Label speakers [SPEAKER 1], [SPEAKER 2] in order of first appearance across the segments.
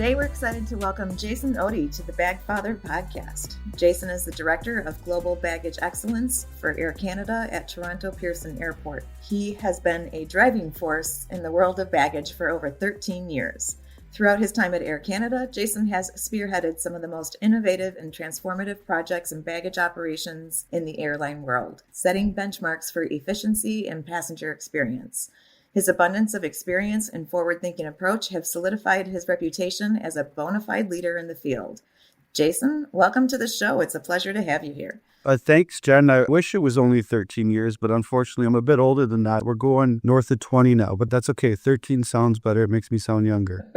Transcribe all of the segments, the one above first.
[SPEAKER 1] Today, we're excited to welcome Jason Odey to the Bagfather podcast. Jason is the Director of Global Baggage Excellence for Air Canada at Toronto Pearson Airport. He has been a driving force in the world of baggage for over 13 years. Throughout his time at Air Canada, Jason has spearheaded some of the most innovative and transformative projects in baggage operations in the airline world, setting benchmarks for efficiency and passenger experience. His abundance of experience and forward-thinking approach have solidified his reputation as a bona fide leader in the field. Jason, welcome to the show. It's a pleasure to have you here.
[SPEAKER 2] Thanks, Jen. I wish it was only 13 years, but unfortunately, I'm a bit older than that. We're going north of 20 now, but that's okay. 13 sounds better. It makes me sound younger.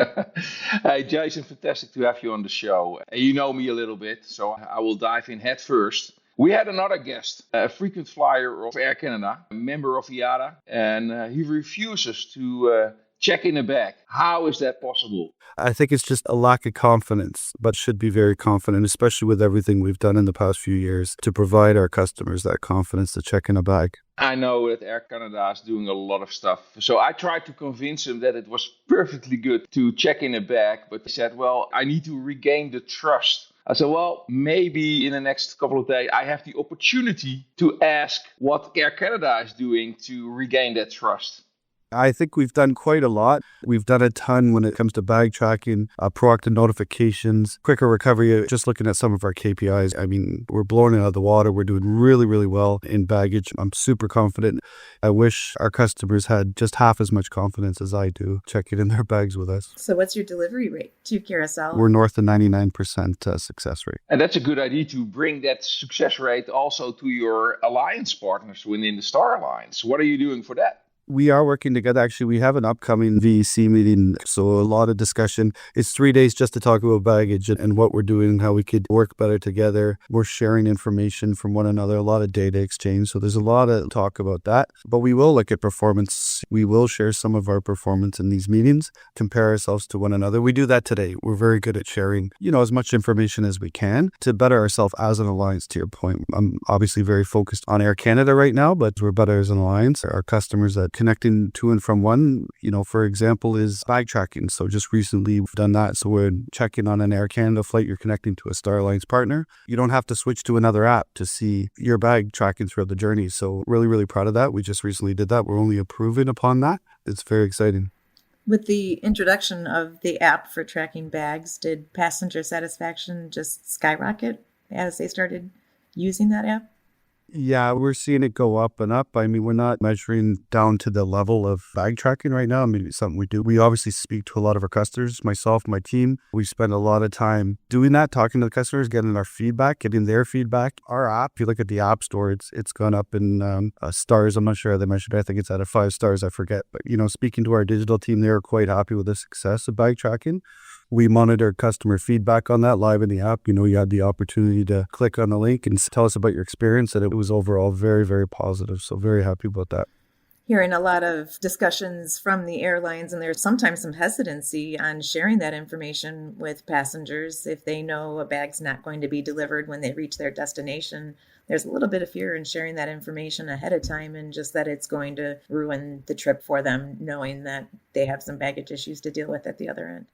[SPEAKER 3] Hey, Jason, fantastic to have you on the show. You know me a little bit, so I will dive in head first. We had another guest, a frequent flyer of Air Canada, a member of IATA, and he refuses to check in a bag. How is that possible?
[SPEAKER 2] I think it's just a lack of confidence, but should be very confident, especially with everything we've done in the past few years to provide our customers that confidence to check in a bag.
[SPEAKER 3] I know that Air Canada is doing a lot of stuff. So I tried to convince him that it was perfectly good to check in a bag, but he said, well, I need to regain the trust. I said, well, maybe in the next couple of days, I have the opportunity to ask what Air Canada is doing to regain that trust.
[SPEAKER 2] I think we've done quite a lot. We've done a ton when it comes to bag tracking, proactive notifications, quicker recovery, just looking at some of our KPIs. I mean, we're blowing it out of the water. We're doing really, really well in baggage. I'm super confident. I wish our customers had just half as much confidence as I do checking in their bags with us.
[SPEAKER 1] So what's your delivery rate to Carousel?
[SPEAKER 2] We're north of 99% success rate.
[SPEAKER 3] And that's a good idea to bring that success rate also to your alliance partners within the Star Alliance. What are you doing for that?
[SPEAKER 2] We are working together. Actually, we have an upcoming VEC meeting, so a lot of discussion. It's 3 days just to talk about baggage and what we're doing and how we could work better together. We're sharing information from one another, a lot of data exchange. So there's a lot of talk about that. But we will look at performance. We will share some of our performance in these meetings, compare ourselves to one another. We do that today. We're very good at sharing, as much information as we can to better ourselves as an alliance, to your point. I'm obviously very focused on Air Canada right now, but we're better as an alliance. Our customers that connecting to and from one, for example, is bag tracking. So just recently we've done that. So we're checking on an Air Canada flight, you're connecting to a Star Alliance partner. You don't have to switch to another app to see your bag tracking throughout the journey. So really, really proud of that. We just recently did that. We're only improving upon that. It's very exciting.
[SPEAKER 1] With the introduction of the app for tracking bags, did passenger satisfaction just skyrocket as they started using that app?
[SPEAKER 2] Yeah, we're seeing it go up and up. I mean, we're not measuring down to the level of bag tracking right now. I mean, it's something we do. We obviously speak to a lot of our customers, myself, my team. We spend a lot of time doing that, talking to the customers, getting our feedback, getting their feedback. Our app, if you look at the App Store, it's gone up in stars. I'm not sure how they measured it. I think it's out of 5 stars. I forget. But, speaking to our digital team, they were quite happy with the success of bag tracking. We monitor customer feedback on that live in the app. You had the opportunity to click on the link and tell us about your experience, and it was overall very, very positive. So very happy about that.
[SPEAKER 1] Hearing a lot of discussions from the airlines, and there's sometimes some hesitancy on sharing that information with passengers if they know a bag's not going to be delivered when they reach their destination. There's a little bit of fear in sharing that information ahead of time, and just that it's going to ruin the trip for them, knowing that they have some baggage issues to deal with at the other end.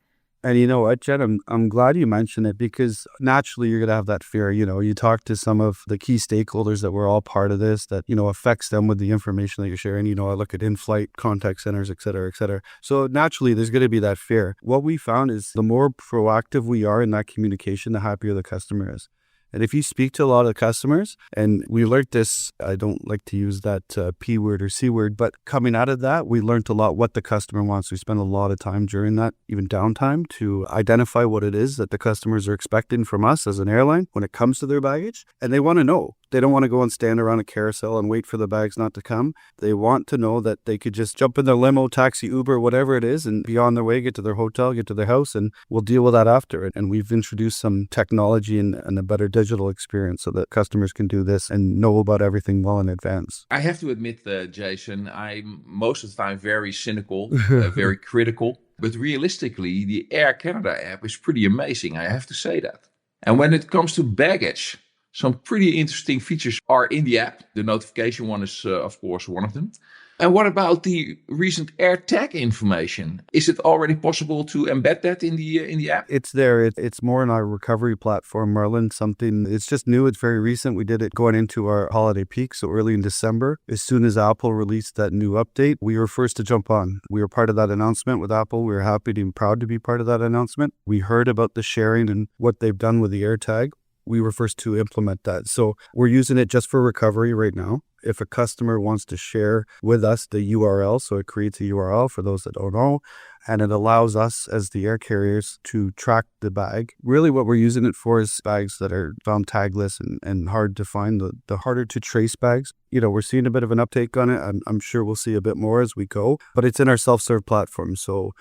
[SPEAKER 2] And you know what, Jen, I'm glad you mentioned it, because naturally you're going to have that fear. You talk to some of the key stakeholders that were all part of this, that, affects them with the information that you're sharing. I look at in-flight contact centers, et cetera, et cetera. So naturally there's going to be that fear. What we found is the more proactive we are in that communication, the happier the customer is. And if you speak to a lot of customers, and we learned this, I don't like to use that P word or C word, but coming out of that, we learned a lot what the customer wants. We spent a lot of time during that, even downtime, to identify what it is that the customers are expecting from us as an airline when it comes to their baggage. And they want to know. They don't want to go and stand around a carousel and wait for the bags not to come. They want to know that they could just jump in their limo, taxi, Uber, whatever it is, and be on their way, get to their hotel, get to their house, and we'll deal with that after. And we've introduced some technology and a better digital experience so that customers can do this and know about everything well in advance.
[SPEAKER 3] I have to admit, Jason, I'm most of the time very cynical, very critical. But realistically, the Air Canada app is pretty amazing, I have to say that. And when it comes to baggage, some pretty interesting features are in the app. The notification one is, of course, one of them.
[SPEAKER 4] And what about the recent AirTag information? Is it already possible to embed that in the app?
[SPEAKER 2] It's there. It's more on our recovery platform, Merlin. Something, it's just new. It's very recent. We did it going into our holiday peak, so early in December. As soon as Apple released that new update, we were first to jump on. We were part of that announcement with Apple. We were happy and proud to be part of that announcement. We heard about the sharing and what they've done with the AirTag. We were first to implement that. So we're using it just for recovery right now. If a customer wants to share with us the URL, so it creates a URL for those that don't know, and it allows us as the air carriers to track the bag. Really what we're using it for is bags that are found tagless and hard to find, the harder to trace bags. We're seeing a bit of an uptake on it. I'm sure we'll see a bit more as we go, but it's in our self-serve platform. So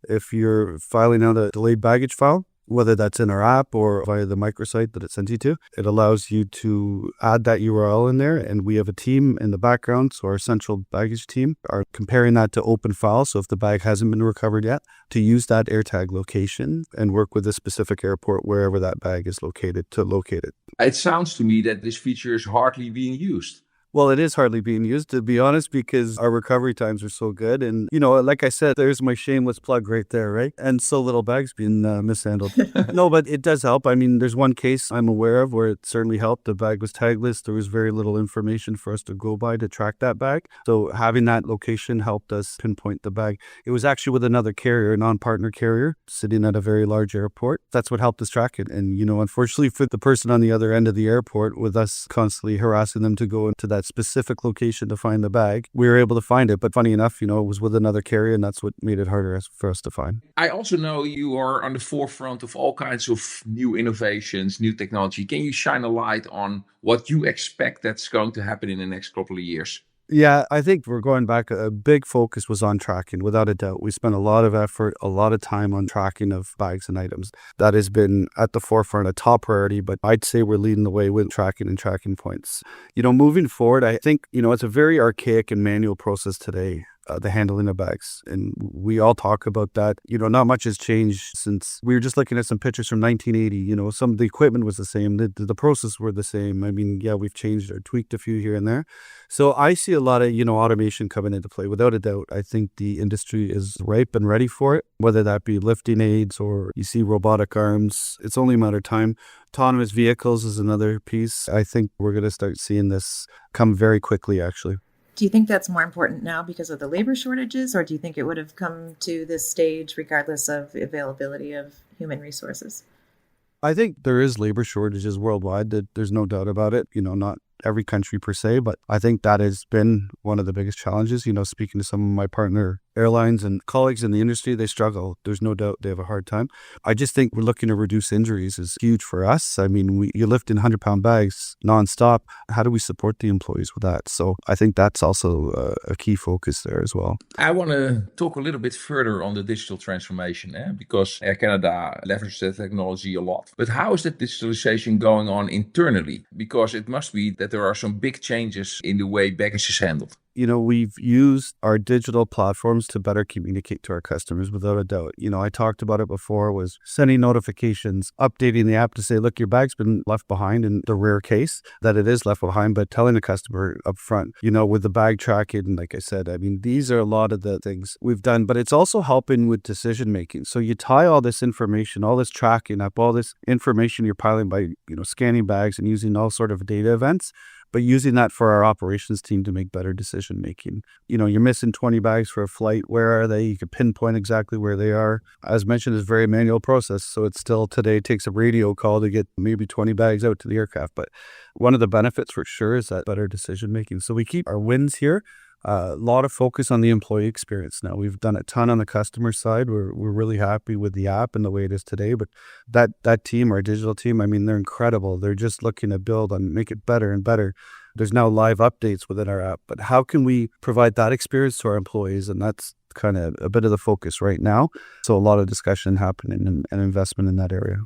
[SPEAKER 2] if you're filing out a delayed baggage file, whether that's in our app or via the microsite that it sends you to, it allows you to add that URL in there. And we have a team in the background, so our central baggage team are comparing that to open files. So if the bag hasn't been recovered yet, to use that AirTag location and work with a specific airport wherever that bag is located to locate it.
[SPEAKER 4] It sounds to me that this feature is hardly being used.
[SPEAKER 2] Well, it is hardly being used, to be honest, because our recovery times are so good. And, like I said, there's my shameless plug right there, right? And so little bags being mishandled. No, but it does help. I mean, there's one case I'm aware of where it certainly helped. The bag was tagless. There was very little information for us to go by to track that bag. So having that location helped us pinpoint the bag. It was actually with another carrier, a non-partner carrier, sitting at a very large airport. That's what helped us track it. And, unfortunately for the person on the other end of the airport, with us constantly harassing them to go into that specific location to find the bag, we were able to find it. But funny enough, it was with another carrier, and that's what made it harder for us to find.
[SPEAKER 4] I also know you are on the forefront of all kinds of new innovations, new technology. Can you shine a light on what you expect that's going to happen in the next couple of years?
[SPEAKER 2] Yeah, I think we're going back. A big focus was on tracking, without a doubt. We spent a lot of effort, a lot of time on tracking of bags and items. That has been at the forefront, a top priority, but I'd say we're leading the way with tracking and tracking points. Moving forward, I think, it's a very archaic and manual process today. The handling of bags. And we all talk about that. Not much has changed since we were just looking at some pictures from 1980. Some of the equipment was the same. The process were the same. I mean, yeah, we've changed or tweaked a few here and there. So I see a lot of, automation coming into play. Without a doubt, I think the industry is ripe and ready for it, whether that be lifting aids or you see robotic arms. It's only a matter of time. Autonomous vehicles is another piece. I think we're going to start seeing this come very quickly, actually.
[SPEAKER 1] Do you think that's more important now because of the labor shortages, or do you think it would have come to this stage regardless of availability of human resources?
[SPEAKER 2] I think there is labor shortages worldwide. There's no doubt about it. Not every country per se, but I think that has been one of the biggest challenges. Speaking to some of my partner airlines and colleagues in the industry, they struggle. There's no doubt they have a hard time. I just think we're looking to reduce injuries is huge for us. I mean, you're lifting 100-pound bags nonstop. How do we support the employees with that? So I think that's also a key focus there as well.
[SPEAKER 4] I want to talk a little bit further on the digital transformation, because Air Canada leverages the technology a lot. But how is that digitalization going on internally? Because it must be that there are some big changes in the way baggage is handled.
[SPEAKER 2] We've used our digital platforms to better communicate to our customers, without a doubt. I talked about it before, was sending notifications, updating the app to say, look, your bag's been left behind, in the rare case that it is left behind, but telling the customer up front, with the bag tracking, like I said, I mean, these are a lot of the things we've done, but it's also helping with decision making. So you tie all this information, all this tracking up, all this information you're piling by, scanning bags and using all sort of data events, but using that for our operations team to make better decision making. You're missing 20 bags for a flight. Where are they? You can pinpoint exactly where they are. As mentioned, it's a very manual process. So it still today takes a radio call to get maybe 20 bags out to the aircraft. But one of the benefits for sure is that better decision making. So we keep our wins here. A lot of focus on the employee experience now. We've done a ton on the customer side. We're really happy with the app and the way it is today. But that team, our digital team, I mean, they're incredible. They're just looking to build and make it better and better. There's now live updates within our app. But how can we provide that experience to our employees? And that's kind of a bit of the focus right now. So a lot of discussion happening and investment in that area.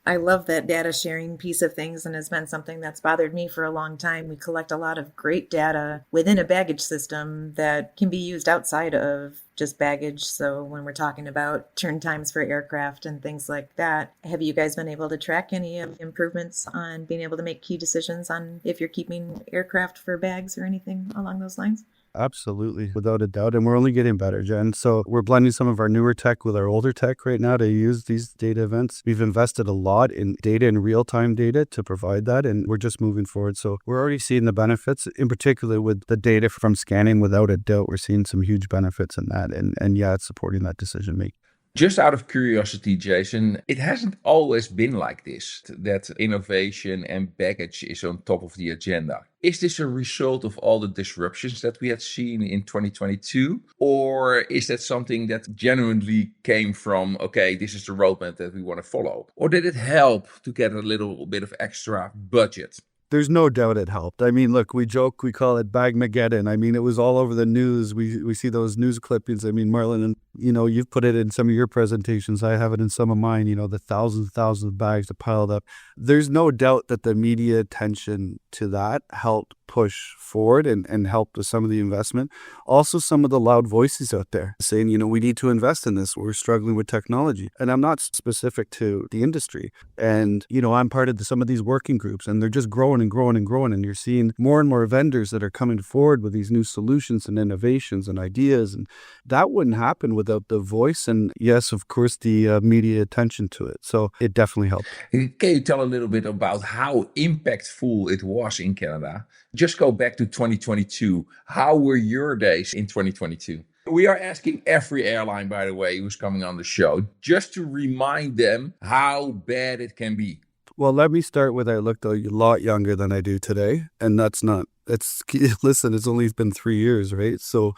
[SPEAKER 1] I love that data sharing piece of things, and has been something that's bothered me for a long time. We collect a lot of great data within a baggage system that can be used outside of just baggage. So when we're talking about turn times for aircraft and things like that, have you guys been able to track any improvements on being able to make key decisions on if you're keeping aircraft for bags or anything along those lines?
[SPEAKER 2] Absolutely, without a doubt. And we're only getting better, Jen. So we're blending some of our newer tech with our older tech right now to use these data events. We've invested a lot in data and real-time data to provide that, and we're just moving forward. So we're already seeing the benefits, in particular with the data from scanning. Without a doubt, we're seeing some huge benefits in that. And yeah, it's supporting that decision making.
[SPEAKER 4] Just out of curiosity, Jason, it hasn't always been like this, that innovation and baggage is on top of the agenda. Is this a result of all the disruptions that we had seen in 2022? Or is that something that genuinely came from, okay, this is the roadmap that we want to follow? Or did it help to get a little bit of extra budget?
[SPEAKER 2] There's no doubt it helped. I mean, look, we joke, we call it Bagmageddon. I mean, it was all over the news. We see those news clippings. I mean, Marlon, and you've put it in some of your presentations. I have it in some of mine, the thousands of bags that piled up. There's no doubt that the media attention to that helped push forward and helped with some of the investment. Also, some of the loud voices out there saying, we need to invest in this. We're struggling with technology. And I'm not specific to the industry. And, I'm part of some of these working groups, and they're just growing and growing and growing. And you're seeing more and more vendors that are coming forward with these new solutions and innovations and ideas. And that wouldn't happen without the voice and, yes, of course, the media attention to it. So it definitely helped.
[SPEAKER 4] Can you tell a little bit about how impactful it was in Canada? Just go back to 2022. How were your days in 2022? We are asking every airline, by the way, who's coming on the show, just to remind them how bad it can be.
[SPEAKER 2] Well, let me start with I looked a lot younger than I do today. And listen, it's only been 3 years, right? So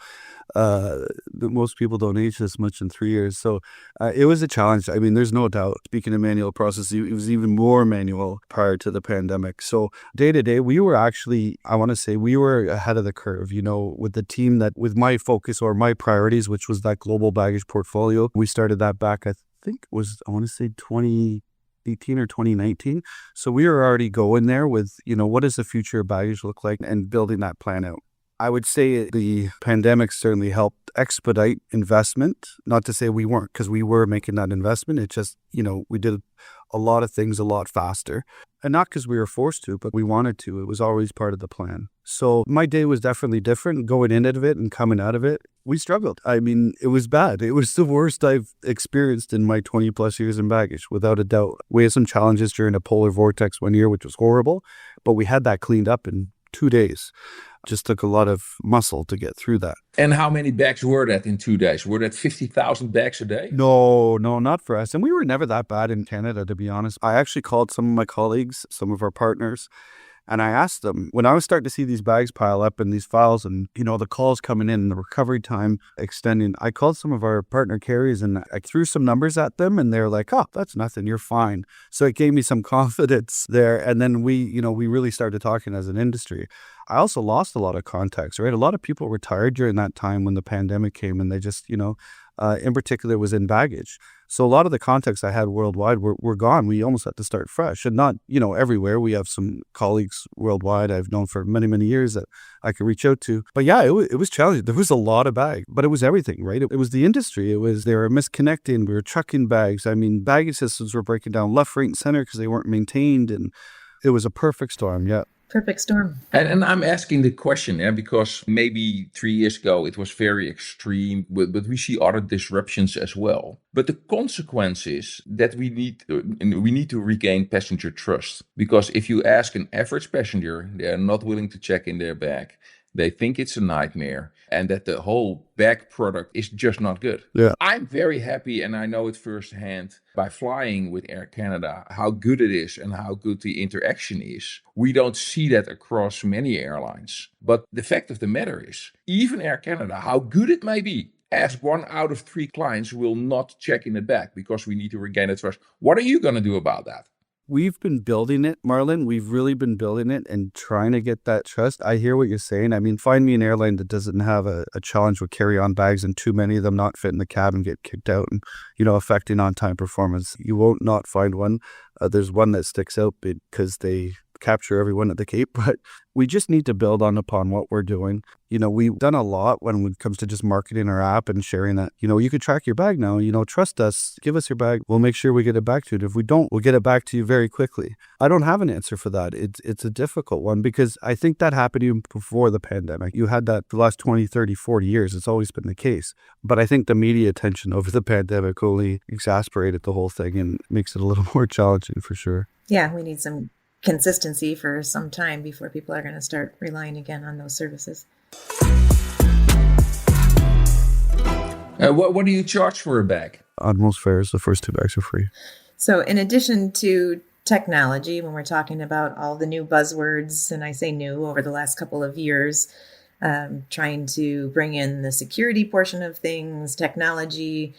[SPEAKER 2] most people don't age this much in 3 years. So it was a challenge. I mean, there's no doubt. Speaking of manual process, it was even more manual prior to the pandemic. So day to day, we were actually, I want to say, we were ahead of the curve, with the team with my focus or my priorities, which was that global baggage portfolio. We started that back, I think it was, I want to say 2018 or 2019. So we were already going there with, what does the future of baggage look like and building that plan out. I would say the pandemic certainly helped expedite investment. Not to say we weren't, because we were making that investment. It just, we did a lot of things a lot faster. And not because we were forced to, but we wanted to. It was always part of the plan. So my day was definitely different. Going into it and coming out of it, we struggled. I mean, it was bad. It was the worst I've experienced in my 20 plus years in baggage, without a doubt. We had some challenges during a polar vortex one year, which was horrible, but we had that cleaned up in 2 days. Just took a lot of muscle to get through that.
[SPEAKER 4] And how many bags were that in 2 days? Were that 50,000 bags a day?
[SPEAKER 2] No, not for us. And we were never that bad in Canada, to be honest. I actually called some of my colleagues, some of our partners, and I asked them, when I was starting to see these bags pile up and these files and, the calls coming in and the recovery time extending, I called some of our partner carriers and I threw some numbers at them and they're like, oh, that's nothing, you're fine. So it gave me some confidence there. And then we really started talking as an industry. I also lost a lot of contacts, right? A lot of people retired during that time when the pandemic came and they just, in particular was in baggage. So a lot of the contacts I had worldwide were gone. We almost had to start fresh, and not, everywhere. We have some colleagues worldwide I've known for many, many years that I could reach out to. But yeah, it was challenging. There was a lot of bags, but it was everything, right? It was the industry. They were misconnecting. We were trucking bags. I mean, baggage systems were breaking down left, right, and center because they weren't maintained. And it was a perfect storm. Yeah.
[SPEAKER 1] Perfect storm.
[SPEAKER 4] And I'm asking the question, because maybe 3 years ago it was very extreme, but we see other disruptions as well. But the consequence is that we need to regain passenger trust. Because if you ask an average passenger, they are not willing to check in their bag. They think it's a nightmare and that the whole bag product is just not good.
[SPEAKER 2] Yeah.
[SPEAKER 4] I'm very happy, and I know it firsthand by flying with Air Canada, how good it is and how good the interaction is. We don't see that across many airlines. But the fact of the matter is, even Air Canada, how good it may be, as 1 out of 3 clients will not check in the bag because we need to regain that trust. What are you going to do about that?
[SPEAKER 2] We've been building it, Marlon. We've really been building it and trying to get that trust. I hear what you're saying. I mean, find me an airline that doesn't have a challenge with carry-on bags and too many of them not fit in the cabin, get kicked out and, affecting on-time performance. You won't not find one. There's one that sticks out because they capture everyone at the Cape, but we just need to build upon what we're doing. We've done a lot when it comes to just marketing our app and sharing that, you could track your bag now, trust us, give us your bag. We'll make sure we get it back to you. If we don't, we'll get it back to you very quickly. I don't have an answer for that. It's a difficult one because I think that happened even before the pandemic. You had that for the last 20, 30, 40 years. It's always been the case. But I think the media attention over the pandemic only exasperated the whole thing and makes it a little more challenging for sure.
[SPEAKER 1] Yeah, we need some consistency for some time before people are going to start relying again on those services.
[SPEAKER 4] What do you charge for a bag?
[SPEAKER 2] On most fares, the first 2 bags are free.
[SPEAKER 1] So in addition to technology, when we're talking about all the new buzzwords, and I say new over the last couple of years, trying to bring in the security portion of things, technology,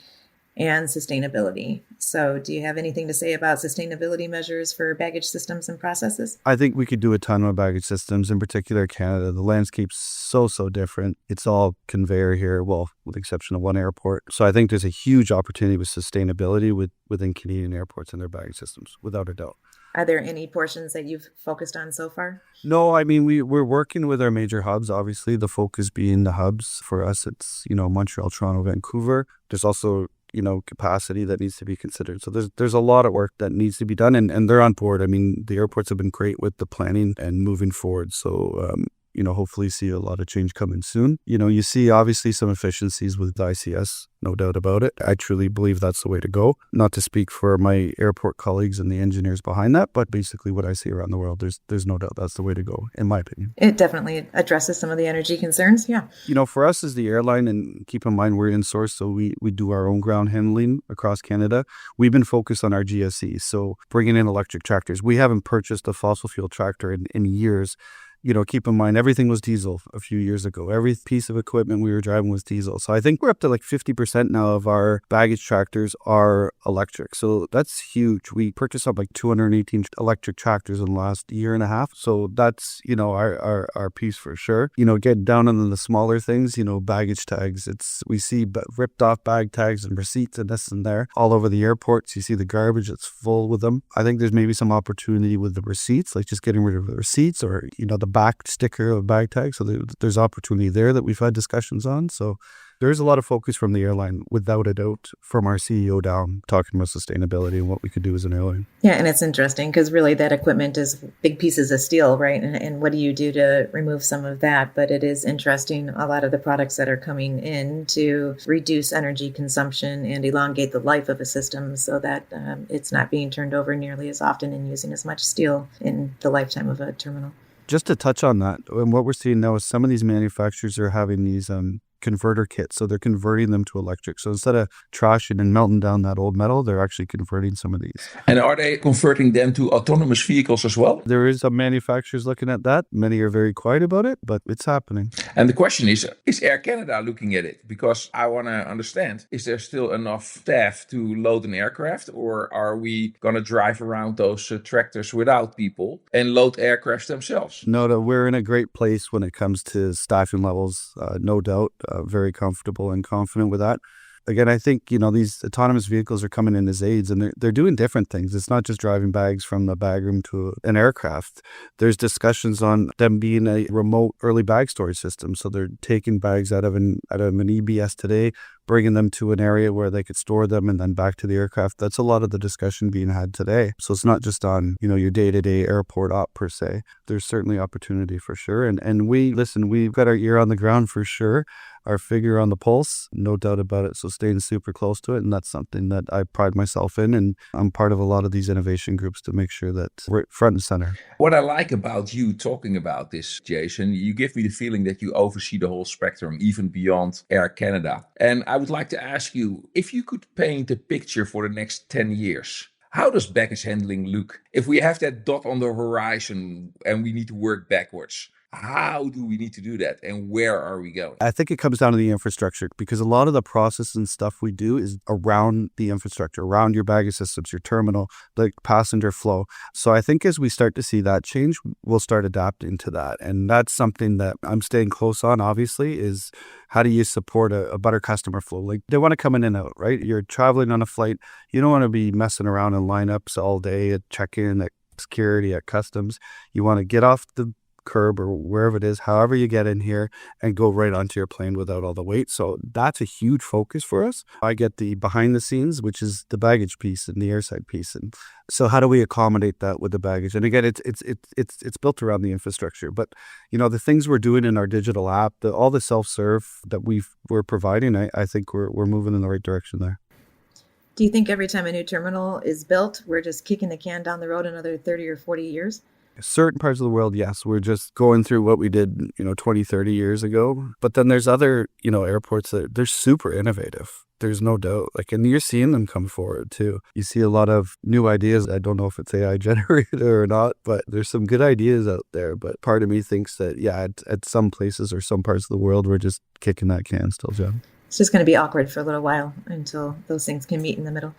[SPEAKER 1] and sustainability. So do you have anything to say about sustainability measures for baggage systems and processes?
[SPEAKER 2] I think we could do a ton with baggage systems, in particular Canada. The landscape's so different. It's all conveyor here, well, with the exception of one airport. So I think there's a huge opportunity with sustainability within Canadian airports and their baggage systems, without a doubt.
[SPEAKER 1] Are there any portions that you've focused on so far?
[SPEAKER 2] No, I mean, we're working with our major hubs, obviously, the focus being the hubs. For us, it's, Montreal, Toronto, Vancouver. There's also capacity that needs to be considered. So there's a lot of work that needs to be done, and they're on board. I mean, the airports have been great with the planning and moving forward. So, hopefully see a lot of change coming soon. You see obviously some efficiencies with the ICS, no doubt about it. I truly believe that's the way to go. Not to speak for my airport colleagues and the engineers behind that, but basically what I see around the world, there's no doubt that's the way to go, in my opinion.
[SPEAKER 1] It definitely addresses some of the energy concerns, yeah.
[SPEAKER 2] For us as the airline, and keep in mind we're in-source, so we do our own ground handling across Canada. We've been focused on our GSE, so bringing in electric tractors. We haven't purchased a fossil fuel tractor in years. Keep in mind, everything was diesel a few years ago. Every piece of equipment we were driving was diesel. So I think we're up to like 50% now of our baggage tractors are electric. So that's huge. We purchased up like 218 electric tractors in the last year and a half. So that's, our piece for sure. Get down into the smaller things, baggage tags. We see ripped off bag tags and receipts and this and there all over the airports. You see the garbage that's full with them. I think there's maybe some opportunity with the receipts, like just getting rid of the receipts or, the back sticker of bag tag. So there's opportunity there that we've had discussions on. So there's a lot of focus from the airline, without a doubt, from our CEO down, talking about sustainability and what we could do as an airline.
[SPEAKER 1] Yeah, and it's interesting because really that equipment is big pieces of steel, right? And what do you do to remove some of that? But it is interesting, a lot of the products that are coming in to reduce energy consumption and elongate the life of a system so that it's not being turned over nearly as often and using as much steel in the lifetime of a terminal.
[SPEAKER 2] Just to touch on that, and what we're seeing now is some of these manufacturers are having these converter kits. So they're converting them to electric. So instead of trashing and melting down that old metal, they're actually converting some of these.
[SPEAKER 4] And are they converting them to autonomous vehicles as well?
[SPEAKER 2] There is some manufacturers looking at that. Many are very quiet about it, but it's happening.
[SPEAKER 4] And the question is Air Canada looking at it? Because I want to understand, is there still enough staff to load an aircraft, or are we going to drive around those tractors without people and load aircrafts themselves?
[SPEAKER 2] No, we're in a great place when it comes to staffing levels, no doubt. Very comfortable and confident with that. Again, I think, these autonomous vehicles are coming in as aids, and they're doing different things. It's not just driving bags from the bag room to an aircraft. There's discussions on them being a remote early bag storage system. So they're taking bags out of an EBS today, bringing them to an area where they could store them and then back to the aircraft. That's a lot of the discussion being had today. So it's not just on, your day-to-day airport op per se. There's certainly opportunity for sure. And we've got our ear on the ground for sure. Our finger on the pulse, no doubt about it. So staying super close to it. And that's something that I pride myself in. And I'm part of a lot of these innovation groups to make sure that we're front and center.
[SPEAKER 4] What I like about you talking about this, Jason, you give me the feeling that you oversee the whole spectrum, even beyond Air Canada. And I would like to ask you, if you could paint a picture for the next 10 years, how does baggage handling look? If we have that dot on the horizon and we need to work backwards, how do we need to do that, and where are we going?
[SPEAKER 2] I think it comes down to the infrastructure, because a lot of the process and stuff we do is around the infrastructure, around your baggage systems, your terminal, the passenger flow. So I think as we start to see that change, we'll start adapting to that. And that's something that I'm staying close on, obviously, is how do you support a better customer flow? Like, they want to come in and out, right? You're traveling on a flight. You don't want to be messing around in lineups all day at check-in, at security at customs. You want to get off the curb or wherever it is, however you get in here, and go right onto your plane without all the weight. So that's a huge focus for us. I get the behind the scenes, which is the baggage piece and the airside piece. And so how do we accommodate that with the baggage? And again, it's built around the infrastructure. But the things we're doing in our digital app, all the self-serve that we're providing, I think we're moving in the right direction there.
[SPEAKER 1] Do you think every time a new terminal is built, we're just kicking the can down the road another 30 or 40 years?
[SPEAKER 2] Certain parts of the world, yes, we're just going through what we did, 20, 30 years ago. But then there's other, airports that they're super innovative. There's no doubt. And you're seeing them come forward too. You see a lot of new ideas. I don't know if it's AI generated or not, but there's some good ideas out there. But part of me thinks that, at some places or some parts of the world, we're just kicking that can still, Jen.
[SPEAKER 1] It's just going to be awkward for a little while until those things can meet in the middle.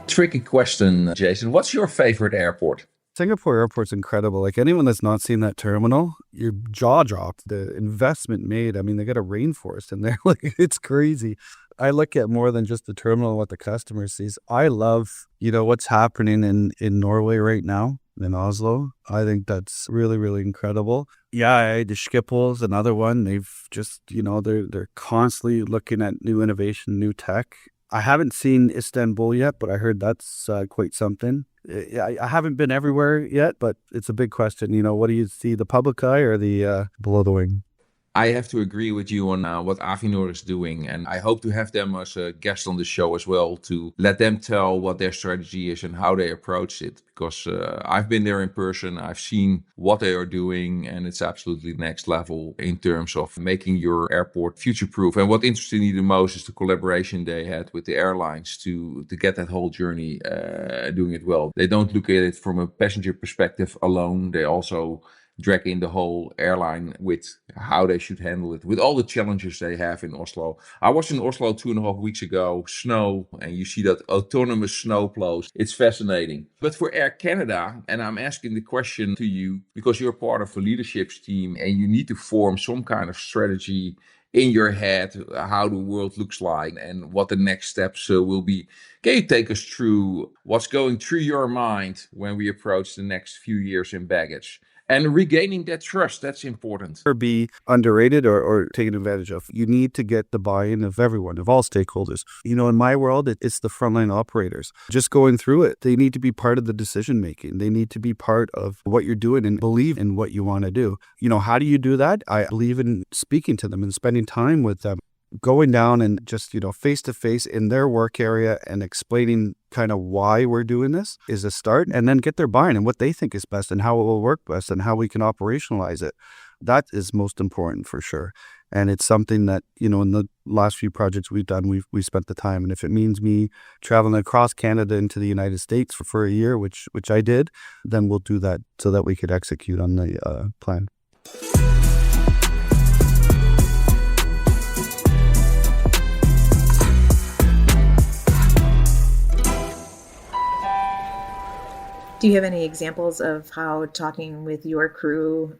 [SPEAKER 4] Tricky question, Jason. What's your favorite airport?
[SPEAKER 2] Singapore Airport's incredible. Anyone that's not seen that terminal, your jaw dropped. The investment made. I mean, they got a rainforest in there. It's crazy. I look at more than just the terminal and what the customer sees. I love, what's happening in Norway right now, in Oslo. I think that's really, really incredible. Yeah, the Schiphol's another one. They've just, they're constantly looking at new innovation, new tech. I haven't seen Istanbul yet, but I heard that's quite something. I haven't been everywhere yet, but it's a big question. What do you see, the public eye or the below the wing?
[SPEAKER 4] I have to agree with you on what Avinor is doing, and I hope to have them as a guest on the show as well to let them tell what their strategy is and how they approach it. Because I've been there in person, I've seen what they are doing, and it's absolutely next level in terms of making your airport future-proof. And what interested me the most is the collaboration they had with the airlines to get that whole journey doing it well. They don't look at it from a passenger perspective alone. They also drag in the whole airline with how they should handle it, with all the challenges they have in Oslo. I was in Oslo 2.5 weeks ago, snow, and you see that autonomous snow plows. It's fascinating. But for Air Canada, and I'm asking the question to you, because you're part of a leadership team and you need to form some kind of strategy in your head, how the world looks like and what the next steps will be. Can you take us through what's going through your mind when we approach the next few years in baggage? And regaining that trust, that's important.
[SPEAKER 2] Or be underrated or taken advantage of. You need to get the buy-in of everyone, of all stakeholders. In my world, it's the frontline operators. Just going through it, they need to be part of the decision-making. They need to be part of what you're doing and believe in what you want to do. How do you do that? I believe in speaking to them and spending time with them. Going down and just, face-to-face in their work area and explaining kind of why we're doing this is a start, and then get their buy-in and what they think is best and how it will work best and how we can operationalize it. That is most important for sure. And it's something that, in the last few projects we've done, we spent the time. And if it means me traveling across Canada into the United States for a year, which I did, then we'll do that so that we could execute on the plan.
[SPEAKER 1] Do you have any examples of how talking with your crew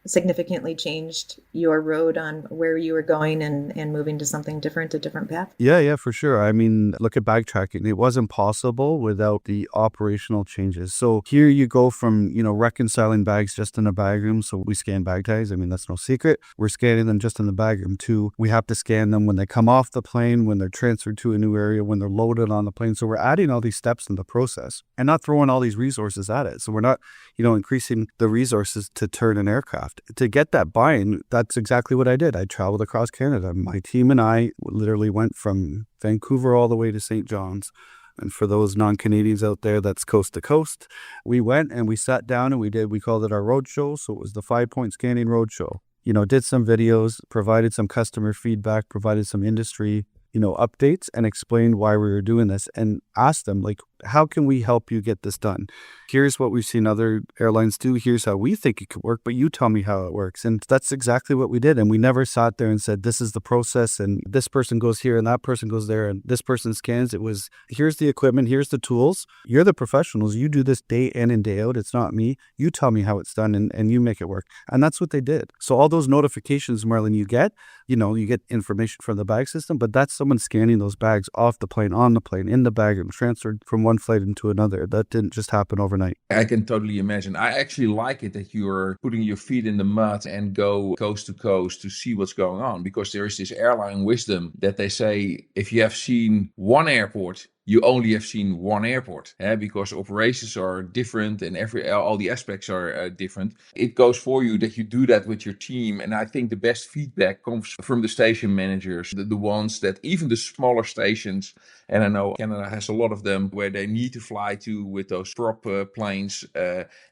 [SPEAKER 1] significantly changed your road on where you were going and moving to something different, a different path?
[SPEAKER 2] Yeah, for sure. I mean, look at bag tracking. It wasn't possible without the operational changes. So here you go from, reconciling bags just in a bag room. So we scan bag tags. I mean, that's no secret. We're scanning them just in the bag room too. We have to scan them when they come off the plane, when they're transferred to a new area, when they're loaded on the plane. So we're adding all these steps in the process and not throwing all these resources at it. So we're not, increasing the resources to turn an aircraft. To get that buy-in, that's exactly what I did. I traveled across Canada. My team and I literally went from Vancouver all the way to St. John's. And for those non-Canadians out there, that's coast to coast. We went and we sat down and we called it our roadshow. So it was the 5-point scanning roadshow. Did some videos, provided some customer feedback, provided some industry, updates, and explained why we were doing this and asked them, how can we help you get this done? Here's what we've seen other airlines do. Here's how we think it could work, but you tell me how it works. And that's exactly what we did. And we never sat there and said, this is the process and this person goes here and that person goes there and this person scans. It was, here's the equipment, here's the tools. You're the professionals. You do this day in and day out. It's not me. You tell me how it's done and you make it work. And that's what they did. So all those notifications, Marlon, you get information from the bag system, but that's someone scanning those bags off the plane, on the plane, in the bag and transferred from one flight into another. That didn't just happen overnight.
[SPEAKER 4] I can totally imagine. I actually like it that you're putting your feet in the mud and go coast to coast to see what's going on, because there is this airline wisdom that they say if you have seen one airport, you only have seen one airport, because operations are different and all the aspects are different. It goes for you that you do that with your team. And I think the best feedback comes from the station managers, the ones that even the smaller stations, and I know Canada has a lot of them where they need to fly to with those prop planes.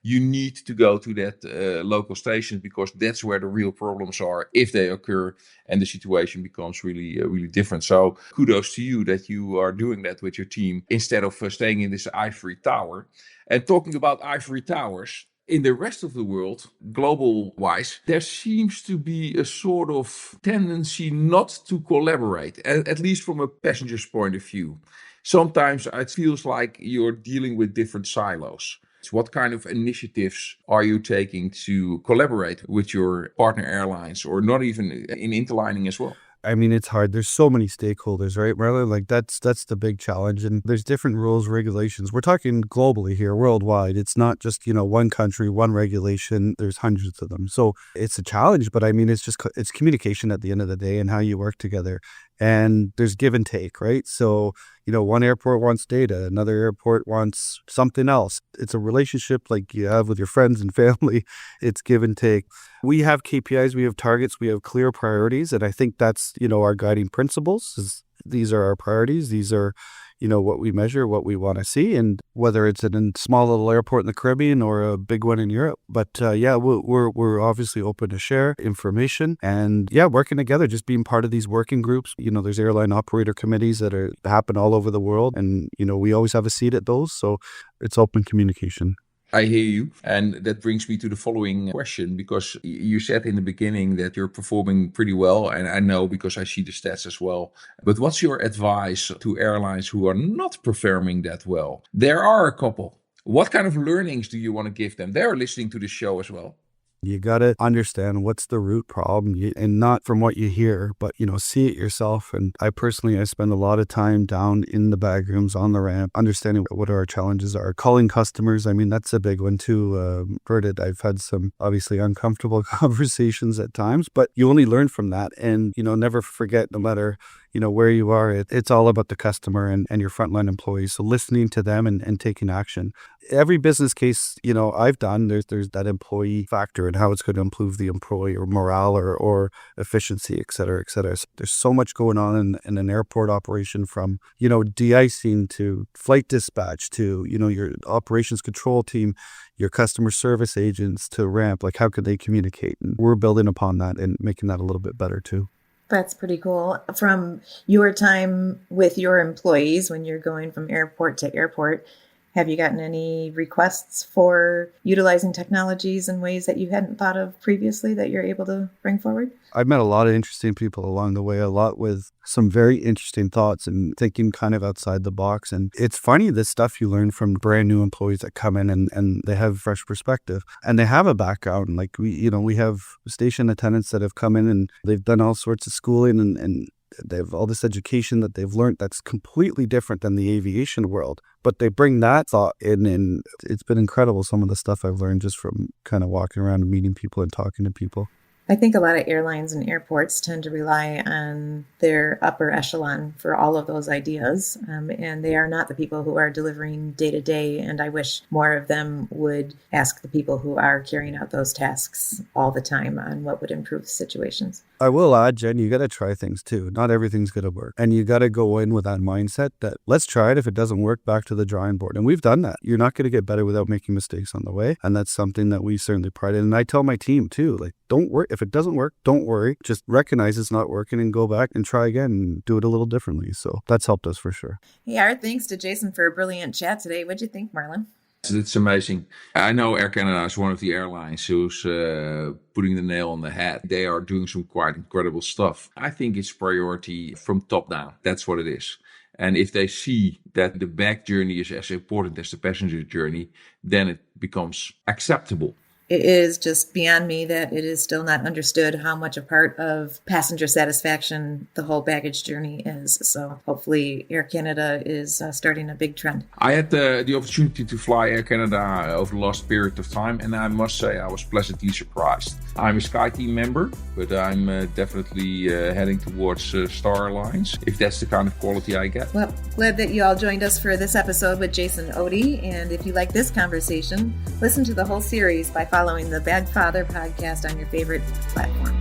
[SPEAKER 4] You need to go to that local station because that's where the real problems are if they occur and the situation becomes really, really different. So kudos to you that you are doing that with your team instead of staying in this ivory tower. And talking about ivory towers, in the rest of the world, global-wise, there seems to be a sort of tendency not to collaborate, at least from a passenger's point of view. Sometimes it feels like you're dealing with different silos. So what kind of initiatives are you taking to collaborate with your partner airlines, or not even in interlining as well?
[SPEAKER 2] I mean, it's hard. There's so many stakeholders, right, Marla? Like that's the big challenge. And there's different rules, regulations. We're talking globally here, worldwide. It's not just, one country, one regulation. There's hundreds of them. So it's a challenge, but I mean, it's communication at the end of the day and how you work together. And there's give and take, right? So, one airport wants data, another airport wants something else. It's a relationship like you have with your friends and family. It's give and take. We have KPIs, we have targets, we have clear priorities. And I think that's, our guiding principles. These are our priorities. These are, what we measure, what we want to see, and whether it's in a small little airport in the Caribbean or a big one in Europe. But we're obviously open to share information and working together, just being part of these working groups. There's airline operator committees that happen all over the world, and we always have a seat at those. So it's open communication.
[SPEAKER 4] I hear you. And that brings me to the following question, because you said in the beginning that you're performing pretty well. And I know because I see the stats as well. But what's your advice to airlines who are not performing that well? There are a couple. What kind of learnings do you want to give them? They're listening to the show as well.
[SPEAKER 2] You got to understand what's the root problem, and not from what you hear, but, see it yourself. And I spend a lot of time down in the bag rooms on the ramp, understanding what our challenges are, calling customers. I mean, that's a big one too. I've had some obviously uncomfortable conversations at times, but you only learn from that. And, never forget, no matter where you are, it's all about the customer and your frontline employees. So listening to them and taking action. Every business case, I've done, there's that employee factor and how it's going to improve the employee or morale or efficiency, et cetera, et cetera. So there's so much going on in an airport operation, from, de-icing to flight dispatch to, your operations control team, your customer service agents to ramp. Like, how could they communicate? And we're building upon that and making that a little bit better too.
[SPEAKER 1] That's pretty cool. From your time with your employees, when you're going from airport to airport, have you gotten any requests for utilizing technologies in ways that you hadn't thought of previously that you're able to bring forward?
[SPEAKER 2] I've met a lot of interesting people along the way, a lot with some very interesting thoughts and thinking kind of outside the box. And it's funny, the stuff you learn from brand new employees that come in and they have fresh perspective and they have a background. Like we have station attendants that have come in and they've done all sorts of schooling and they have all this education that they've learned that's completely different than the aviation world. But they bring that thought in, and it's been incredible, some of the stuff I've learned just from kind of walking around and meeting people and talking to people.
[SPEAKER 1] I think a lot of airlines and airports tend to rely on their upper echelon for all of those ideas, and they are not the people who are delivering day to day, and I wish more of them would ask the people who are carrying out those tasks all the time on what would improve situations.
[SPEAKER 2] I will add, Jen, you got to try things too. Not everything's going to work. And you got to go in with that mindset that let's try it. If it doesn't work, back to the drawing board. And we've done that. You're not going to get better without making mistakes on the way. And that's something that we certainly pride in. And I tell my team too, like, don't worry. If it doesn't work, don't worry. Just recognize it's not working and go back and try again and do it a little differently. So that's helped us for sure.
[SPEAKER 1] Hey, our thanks to Jason for a brilliant chat today. What'd you think, Marlon?
[SPEAKER 4] It's amazing. I know Air Canada is one of the airlines who's putting the nail on the head. They are doing some quite incredible stuff. I think it's priority from top down. That's what it is. And if they see that the bag journey is as important as the passenger journey, then it becomes acceptable.
[SPEAKER 1] It is just beyond me that it is still not understood how much a part of passenger satisfaction the whole baggage journey is. So hopefully Air Canada is starting a big trend.
[SPEAKER 4] I had the opportunity to fly Air Canada over the last period of time, and I must say I was pleasantly surprised. I'm a SkyTeam member, but I'm definitely heading towards Star Alliance, if that's the kind of quality I get.
[SPEAKER 1] Well, glad that you all joined us for this episode with Jason Odey. And if you like this conversation, listen to the whole series by following the Bagfather podcast on your favorite platform.